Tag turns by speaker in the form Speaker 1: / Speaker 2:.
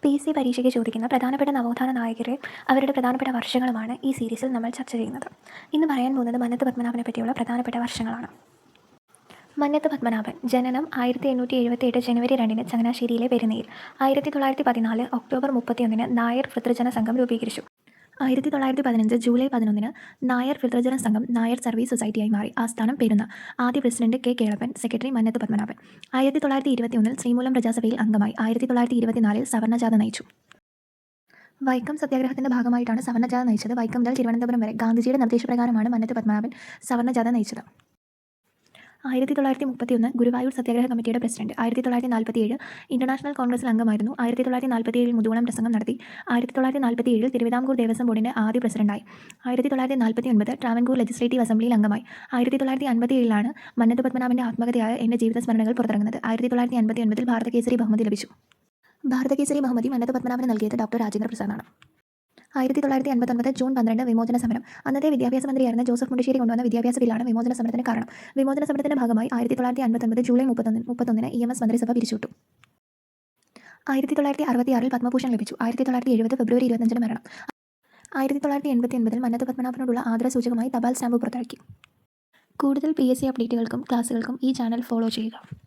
Speaker 1: PC പരീക്ഷയ്ക്ക് ചോദിക്കുന്ന പ്രധാനപ്പെട്ട നവോത്ഥാന നായകരെ അവരുടെ പ്രധാനപ്പെട്ട വർഷങ്ങളുമാണ് ഈ സീരീസിൽ നമ്മൾ ചർച്ച ചെയ്യുന്നത്. ഇന്ന് പറയാൻ പോകുന്നത് മന്നത്ത് പത്മനാഭനെ പറ്റിയുള്ള പ്രധാനപ്പെട്ട വർഷങ്ങളാണ്. മന്നത്ത് പത്മനാഭൻ ജനനം 1878 ജനുവരി 2 ചങ്ങനാശ്ശേരിയിലെ പെരുന്നയിൽ. 1914 ഒക്ടോബർ 31 നായർ പിതൃജന സംഘം രൂപീകരിച്ചു. 1915 ജൂലൈ 11 നായർ പിതൃജന സംഘം നായർ സർവീസ് സൊസൈറ്റിയായി മാറി. ആസ്ഥാനം പെരുന്ന. ആദ്യ president K Kelappan, secretary Mannathu Padmanabhan. 1921 Sreemoolam പ്രജാസഭയിൽ അംഗമായി. 1924 സവർണജാഥ നയിച്ചു. വൈക്കം സത്യാഗ്രഹത്തിന്റെ ഭാഗമായിട്ടാണ് സവർണജാഥ നയിച്ചത്. വൈക്കം മുതൽ തിരുവനന്തപുരം വരെ ഗാന്ധിജിയുടെ നിർദ്ദേശപ്രകാരമാണ് മന്നത്ത് പത്മനാഭൻ സവർണജാഥ നയിച്ചത്. 1931 ഗുരുവായൂർ സത്യാഗ്രഹ കമ്മിറ്റിയുടെ പ്രസിഡന്റ്. 1947 ഇന്റർനാഷണൽ കോൺഗ്രസിൽ അംഗമായിരുന്നു. 1947 മുതുകുളം പ്രസംഗം നടത്തി. 1947 തിരുവിതാംകൂർ ദേവസ്വം ബോർഡിന്റെ ആദ്യ പ്രസിഡന്റായി. 1949 ട്രാവൻകൂർ ലെജിസ്ലേറ്റീവ് അസംബ്ലിയിൽ അംഗമായി. 1957 മന്നത്ത് പത്മനാഭന്റെ ആത്മകഥയായ എന്റെ ജീവിത സ്മരണകൾ പുറത്തിറങ്ങുന്നത്. 1959 ഭാരതകേസരി ബഹുമതി ലഭിച്ചു. ഭാരതകേസരി ബഹുമതി മന്നത്ത് പത്മനാഭന് നൽകിയത് ഡോക്ടർ രാജേന്ദ്ര പ്രസാദാണ്. 1959 ജൂൺ 12 വിമോചന സമരം. അന്നത്തെ വിദ്യാഭ്യാസ മന്ത്രിയായിരുന്ന ജോസഫ് മുണ്ടശ്ശേരി കൊണ്ടുവന്ന വിദ്യാഭ്യാസ ബില്ലാണ് വിമോചന സമരത്തിന് കാരണം. വിമോചന സമരത്തിന്റെ ഭാഗമായി 1959 ജൂലൈ 31 EMS മന്ത്രിസഭ പിരിച്ചുവിട്ടു. 1966 പത്മഭൂഷൺ ലഭിച്ചു. 1970 ഫെബ്രുവരി 25 മരണം. 1989 മന്നത്ത് പത്മനാഭനോടുള്ള ആദരസൂചകമായി തപാൽ സ്റ്റാമ്പ് പുറത്തിറക്കി. കൂടുതൽ PSC അപ്ഡേറ്റുകൾക്കും ക്ലാസുകൾക്കും ഈ ചാനൽ ഫോളോ ചെയ്യുക.